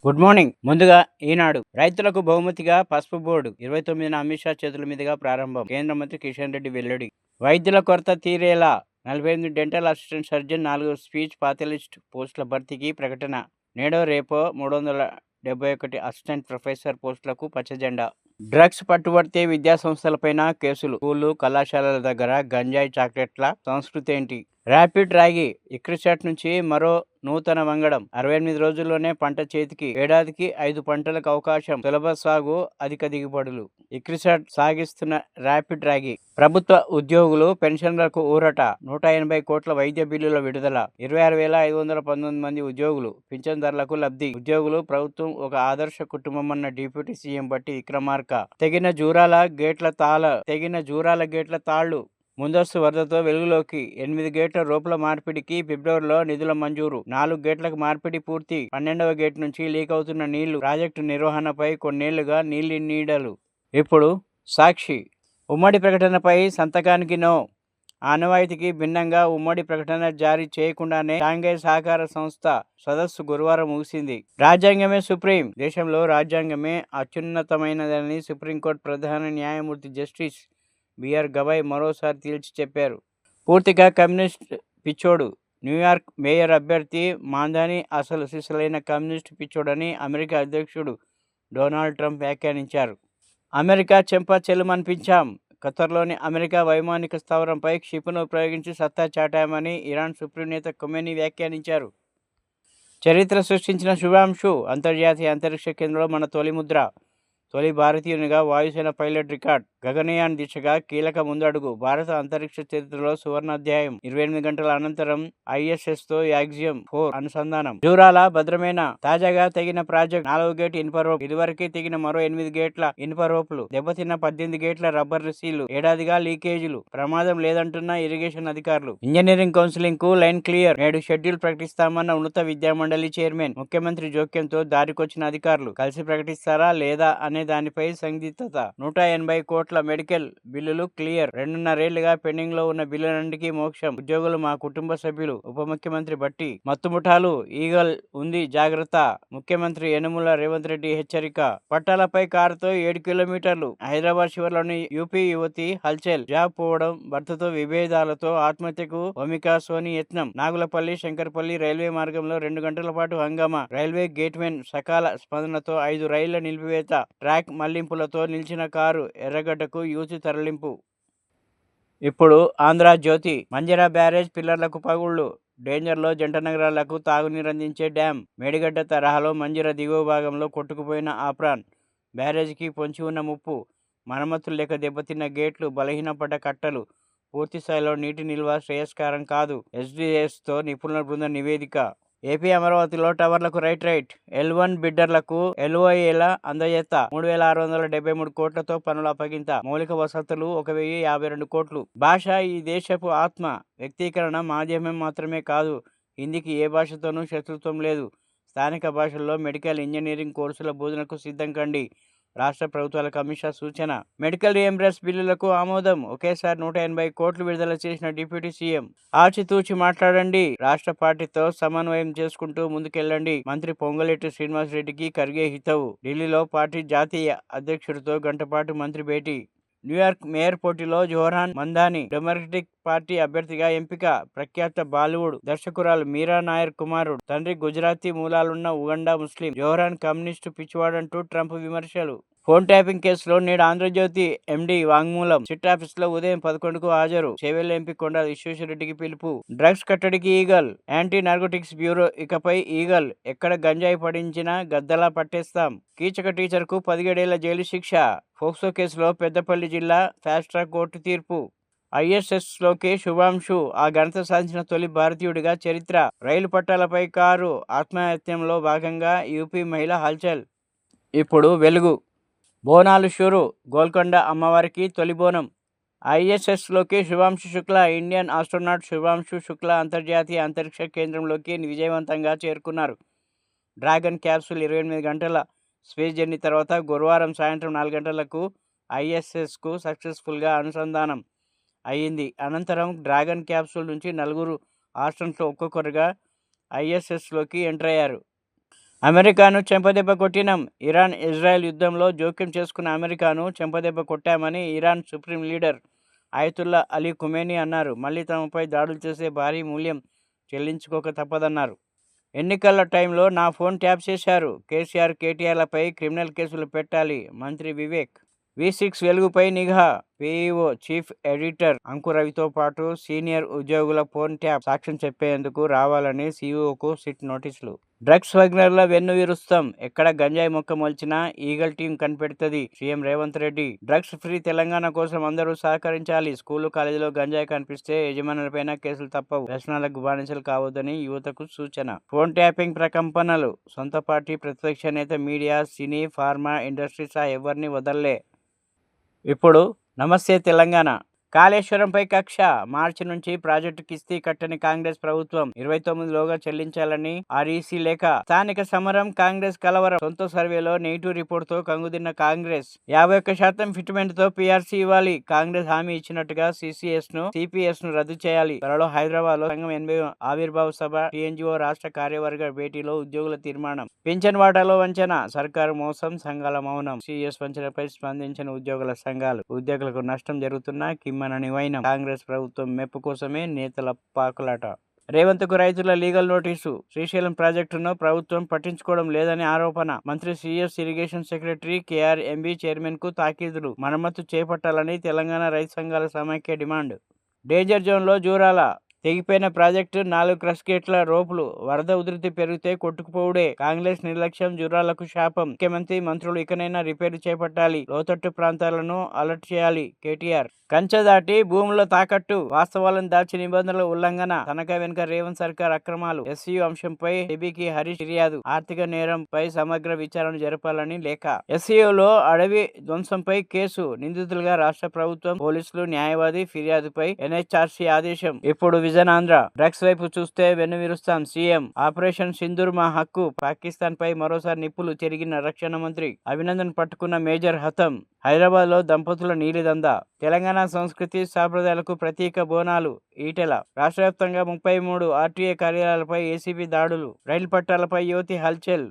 Good morning. ముందుగా ఈనాడు రైతులకు బహుమతిగా పసుపు బోర్డు 29న అమిత్ షా చేతుల మీదుగా ప్రారంభం. కేంద్ర మంత్రి కిషన్ రెడ్డి వెల్లడి. వైద్యుల కొరత తీరేలా 48 డెంటల్ అసిస్టెంట్ సర్జన్, 4 స్పీచ్ పాథలిస్ట్ పోస్టుల భర్తీకి ప్రకటన. నేడో రేపో 371 అసిస్టెంట్ ప్రొఫెసర్ పోస్టులకు పచ్చజెండా. డ్రగ్స్ పట్టుబడితే విద్యాసంస్థలపైన కేసులు. స్కూళ్లు, కళాశాలల దగ్గర గంజాయి, చాక్లెట్ల సంస్కృతి ఏంటి? ర్యాపిడ్ రాగి ఇక్రిసాట్ నుంచి మరో నూతన వంగడం. 68 రోజుల్లోనే పంట చేతికి. ఏడాదికి 5 పంటలకు అవకాశం. సులభ సాగు, అధిక దిగుబడులు. ఇక్రిసాట్ సాగిస్తున్న ర్యాపిడ్ రాగి. ప్రభుత్వ ఉద్యోగులు, పెన్షన్లకు ఊరట. 180 కోట్ల వైద్య బిల్లుల విడుదల. 26,519 మంది ఉద్యోగులు. పింఛన్దారులకు లబ్ధి. ఉద్యోగులు, ప్రభుత్వం ఒక ఆదర్శ కుటుంబమన్న డిప్యూటీ సీఎం బట్టి విక్రమార్క. తెగిన జూరాల గేట్ల తాళ్లు. ముందస్తు వరదతో వెలుగులోకి. 8 గేట్ల రోపుల మార్పిడికి ఫిబ్రవరిలో నిధుల మంజూరు. 4 గేట్లకు మార్పిడి పూర్తి. 12వ గేట్ నుంచి లీక్ అవుతున్న నీళ్లు. ప్రాజెక్టు నిర్వహణపై కొన్నేళ్లుగా నీడలు. ఇప్పుడు సాక్షి. ఉమ్మడి ప్రకటనపై సంతకానికి నో. ఆనవాయితీకి భిన్నంగా ఉమ్మడి ప్రకటన జారీ చేయకుండానే షాంఘై సహకార సంస్థ సదస్సు గురువారం ముగిసింది. రాజ్యాంగమే సుప్రీం. దేశంలో రాజ్యాంగమే అత్యున్నతమైనదని సుప్రీంకోర్టు ప్రధాన న్యాయమూర్తి జస్టిస్ బిఆర్ గవాయ్ మరోసారి తేల్చి చెప్పారు. పూర్తిగా కమ్యూనిస్ట్ పిచ్చోడు. న్యూయార్క్ మేయర్ అభ్యర్థి మాంధాని అసలు సిసలైన కమ్యూనిస్ట్ పిచ్చోడని అమెరికా అధ్యక్షుడు డొనాల్డ్ ట్రంప్ వ్యాఖ్యానించారు. అమెరికా చెంప చెల్లుమనిపించాం. ఖతర్లోని అమెరికా వైమానిక స్థావరంపై క్షిపణులు ప్రయోగించి సత్తా చాటామని ఇరాన్ సుప్రీం నేత ఖొమేనీ వ్యాఖ్యానించారు. చరిత్ర సృష్టించిన శుభాంశు. అంతర్జాతీయ అంతరిక్ష కేంద్రంలో మన తొలి ముద్ర. తొలి భారతీయునిగా వాయుసేన పైలట్ రికార్డ్. గగనయాన్ దిశగా కీలక ముందడుగు. భారత అంతరిక్ష చరిత్రలో సువర్ణాధ్యాయం. 28 గంటల అనంతరం ISSతో యాక్సియం 4 అనుసంధానం. జూరాల భద్రమేనా? తాజాగా తెగిన ప్రాజెక్ట్. 4వ గేట్ ఇనుప రోప్. ఇదివరకే తెగిన మరో 8 గేట్ల ఇనుప రోపులు. దెబ్బతిన్న 18 గేట్ల రబ్బర్ రిసీలు. ఏడాదిగా లీకేజీలు. ప్రమాదం లేదంటున్న ఇరిగేషన్ అధికారులు. ఇంజనీరింగ్ కౌన్సిలింగ్ కు లైన్ క్లియర్. నేడు షెడ్యూల్ ప్రకటిస్తామన్న ఉన్నత విద్యామండలి చైర్మన్. ముఖ్యమంత్రి జోక్యంతో దారికొచ్చిన అధికారులు. కలిసి ప్రకటిస్తారా లేదా అనే దానిపై సందిగ్ధత. 180 కోట్ల మెడికల్ బిల్లులు క్లియర్. 2.5 ఏళ్లుగా పెండింగ్ లో ఉన్న బిల్లులన్నిటికీ మోక్షం. ఉద్యోగులు మా కుటుంబ సభ్యులు. ఉప ముఖ్యమంత్రి బట్టి. మత్తుముఠాలు ఈగల్ ఉంది జాగ్రత్త. ముఖ్యమంత్రి యనుమల రేవంత్ రెడ్డి హెచ్చరిక. పట్టాలపై కారుతో 7 కిలోమీటర్లు. హైదరాబాద్ శివార్లోని యూపీ యువతి హల్చల్. జాబ్ పోవడం, భర్తతో విభేదాలతో ఆత్మహత్యకు వమిక సోని యత్నం. నాగులపల్లి శంకర్పల్లి రైల్వే మార్గంలో 2 గంటల పాటు హంగామా. రైల్వే గేట్మెన్ సకాల స్పందనతో 5 రైళ్ల నిలిపివేత. ట్రాక్ మళ్లింపులతో నిలిచిన కారు ఎర్రగడ్డకు యూత్ తరలింపు. ఇప్పుడు ఆంధ్రజ్యోతి. మంజీరా బ్యారేజ్ పిల్లర్లకు పగుళ్లు. డేంజర్లో జంట నగరాలకు తాగునీరందించే డ్యాం. మేడిగడ్డ తరహాలో మంజీరా దిగువ భాగంలో కొట్టుకుపోయిన ఆప్రాన్ బ్యారేజ్కి పొంచి ఉన్న ముప్పు. మరమ్మతులు లేక దెబ్బతిన్న గేట్లు, బలహీనపడ్డ కట్టలు. పూర్తిస్థాయిలో నీటి నిల్వ శ్రేయస్కరం కాదు. SDSతో నిపుణుల బృందం నివేదిక. ఏపీ అమరావతిలో టవర్లకు రైట్. L1 బిడ్డర్లకు LOAల అందజేత. 3,673 కోట్లతో పనుల అప్పగింత. మౌలిక వసతులు 1,052 కోట్లు. భాష ఈ దేశపు ఆత్మ. వ్యక్తీకరణ మాధ్యమం మాత్రమే కాదు. హిందీకి ఏ భాషతోనూ శత్రుత్వం లేదు. స్థానిక భాషల్లో మెడికల్, ఇంజనీరింగ్ కోర్సుల బోధనకు సిద్ధం కండి. రాష్ట్ర ప్రభుత్వాలకు అమిత్ షా సూచన. మెడికల్ రీఎంబర్స్ బిల్లులకు ఆమోదం. ఒకేసారి 180 కోట్లు విడుదల చేసిన డిప్యూటీ సీఎం. ఆచితూచి మాట్లాడండి. రాష్ట్ర పార్టీతో సమన్వయం చేసుకుంటూ ముందుకెళ్లండి. మంత్రి పొంగులేటి శ్రీనివాసరెడ్డికి ఖర్గే హితవు. ఢిల్లీలో పార్టీ జాతీయ అధ్యక్షుడితో గంటపాటు మంత్రి భేటీ. న్యూయార్క్ మేయర్ పోటీలో జోహ్రాన్ మందాని డెమోక్రటిక్ పార్టీ అభ్యర్థిగా ఎంపిక. ప్రఖ్యాత బాలీవుడ్ దర్శకురాలు మీరా నాయర్ కుమారుడు. తండ్రి గుజరాతీ మూలాలున్న ఉగండా ముస్లిం. జోహ్రాన్ కమ్యూనిస్టు పిచ్చివాడంటూ ట్రంప్ విమర్శలు. ఫోన్ ట్యాపింగ్ కేసులో నేడు ఆంధ్రజ్యోతి MD వాంగ్మూలం. సిట్ ఆఫీసులో ఉదయం 11కు హాజరు. చేవెళ్ల ఎంపీ కొండా విశ్వేశ్వరరెడ్డికి పిలుపు. డ్రగ్స్ కట్టడికి ఈగల్. యాంటీ నార్కోటిక్స్ బ్యూరో ఇకపై ఈగల్. ఎక్కడ గంజాయి పడించినా గద్దలా పట్టేస్తాం. కీచక టీచర్కు 17 ఏళ్ల జైలు శిక్ష. ఫోక్సో కేసులో పెద్దపల్లి జిల్లా ఫాస్ట్ ట్రాక్ కోర్టు తీర్పు. ISSలోకి శుభాంశు. ఆ ఘనత సాధించిన తొలి భారతీయుడిగా చరిత్ర. రైలు పట్టాలపై కారు ఆత్మహత్యంలో భాగంగా యూపీ మహిళ హల్చల్. ఇప్పుడు వెలుగు. బోనాలు షురు. గోల్కొండ అమ్మవారికి తొలి బోనం. ISSలోకి శుభాంశు శుక్లా. ఇండియన్ ఆస్ట్రోనాట్ శుభాంశు శుక్లా అంతర్జాతీయ అంతరిక్ష కేంద్రంలోకి విజయవంతంగా చేరుకున్నారు. డ్రాగన్ క్యాప్సూల్ 28 గంటల స్పేస్ జర్నీ తర్వాత గురువారం సాయంత్రం 4 గంటలకు ISSకు సక్సెస్ఫుల్గా అనుసంధానం అయ్యింది. అనంతరం డ్రాగన్ క్యాప్సూల్ నుంచి 4 ఆస్ట్రోనట్లు ఒక్కొక్కరుగా ISSలోకి ఎంటర్ అయ్యారు. అమెరికాను చెంపదెబ్బ కొట్టినాం. ఇరాన్ ఇజ్రాయెల్ యుద్ధంలో జోక్యం చేసుకున్న అమెరికాను చెంపదెబ్బ కొట్టామని Iran supreme leader Ayatollah Ali Khamenei అన్నారు. మళ్ళీ తమపై దాడులు చేసే భారీ మూల్యం చెల్లించుకోక తప్పదన్నారు. ఎన్నికల టైంలో నా ఫోన్ ట్యాప్ చేశారు. కేసీఆర్ కేటీఆర్లపై క్రిమినల్ కేసులు పెట్టాలి. మంత్రి వివేక్. V6 వెలుగుపై నిఘా. పీఈఓ చీఫ్ ఎడిటర్ అంకురవితో పాటు సీనియర్ ఉద్యోగుల ఫోన్ ట్యాప్. సాక్ష్యం చెప్పేందుకు రావాలని సీఈఓకు సిట్ నోటీసులు. డ్రగ్స్ స్మగ్లర్ల వెన్ను విరుస్తాం. ఎక్కడ గంజాయి మొక్క మొలిచినా ఈగల్ టీం కనిపెడుతుంది. CM Revanth Reddy. Drugs free Telangana కోసం అందరూ సహకరించాలి. స్కూలు కాలేజీలో గంజాయి కనిపిస్తే యజమానులపైన కేసులు తప్పవు. వ్యసనాలకు బానిసలు కావద్దని యువతకు సూచన. ఫోన్ ట్యాపింగ్ ప్రకంపనలు. సొంత పార్టీ ప్రతిపక్ష నేత మీడియా, సినీ, ఫార్మా ఇండస్ట్రీ సహా ఎవరిని వదల్లే. ఇప్పుడు నమస్తే తెలంగాణ. కాళేశ్వరంపై కక్ష. మార్చి నుంచి ప్రాజెక్టు కిస్తీ కట్టని కాంగ్రెస్ ప్రభుత్వం 29లోగా చెల్లించాలని ఆర్ఈసీ లేఖ. స్థానిక సమరం, కాంగ్రెస్ కలవరం. సొంత సర్వేలో నెగిటివ్ రిపోర్టుతో కంగుదిన్న కాంగ్రెస్. 51% ఫిట్మెంట్ తో పీఆర్సీ ఇవ్వాలి. కాంగ్రెస్ హామీ ఇచ్చినట్టుగా సిపిఎస్ ను రద్దు చేయాలి. త్వరలో హైదరాబాద్ లో సంఘం 80వ ఆవిర్భావ సభ. టీఎన్జీఓ రాష్ట్ర కార్యవర్గ భేటీలో ఉద్యోగుల తీర్మానం. పింఛన్ వాటాలో వంచన. సర్కారు మోసం, సంఘాల మౌనం. సిఎస్ వంచనపై స్పందించిన ఉద్యోగుల సంఘాలు. ఉద్యోగులకు నష్టం జరుగుతున్నా కిమ్మనని వైనం. కాంగ్రెస్ ప్రభుత్వం మెప్పు కోసమే నేతల పాకులాట. రేవంత్ కు రైతుల లీగల్ నోటీసు. శ్రీశైలం ప్రాజెక్టును ప్రభుత్వం పట్టించుకోవడం లేదని ఆరోపణ. మంత్రి CS irrigation secretary KRMB chairman కు తాకీదులు. మరమ్మతు చేపట్టాలని తెలంగాణ రైతు సంఘాల సమైక్య డిమాండ్. డేంజర్ జోన్ లో జూరాల. తెగిపోయిన ప్రాజెక్టు, 4 క్రష్ గేట్ల రోపులు. వరద ఉధృతి పెరిగితే కొట్టుకుపోవుడే. కాంగ్రెస్ నిర్లక్ష్యం జూరాలకు శాపం. ముఖ్యమంత్రి, మంత్రులు ఇకనైనా రిపేరు చేపట్టాలి. లోతట్టు ప్రాంతాలను అలర్ట్ చేయాలి. కేటీఆర్. కంచె దాటి భూముల తాకట్టు. వాస్తవాలను దాచి నిబంధనల ఉల్లంఘన. తనఖా వెనుక రేవంత్ సర్కార్ అక్రమాలు. ఎస్సీయూ అంశంపై సెబీకి హరీష్ ఫిర్యాదు. ఆర్థిక నేరంపై సమగ్ర విచారణ జరపాలని లేఖ. ఎస్సీయూలో అడవి ధ్వంసంపై కేసు. నిందితులుగా రాష్ట్ర ప్రభుత్వం, పోలీసులు, న్యాయవాది. ఫిర్యాదుపై ఎన్హెచ్ఆర్సీ ఆదేశం. ఇప్పుడు విజన్ ఆంధ్ర. డ్రగ్స్ వైపు చూస్తే వెన్ను విరుస్తాం. సీఎం. ఆపరేషన్ సింధూర్ మా హక్కు. పాకిస్తాన్ పై మరోసారి నిప్పులు చెరిగిన రక్షణ మంత్రి. అభినందన్ పట్టుకున్న మేజర్ హతం. హైదరాబాద్ లో దంపతుల నీలిదందా. తెలంగాణ సంస్కృతి సాంప్రదాయాలకు ప్రతీక బోనాలు. ఈటెల. రాష్ట్ర వ్యాప్తంగా 33 ఆర్టీఏ కార్యాలయాలపై ఏసీబీ దాడులు. రైలు పట్టాలపై యువతి హల్చల్.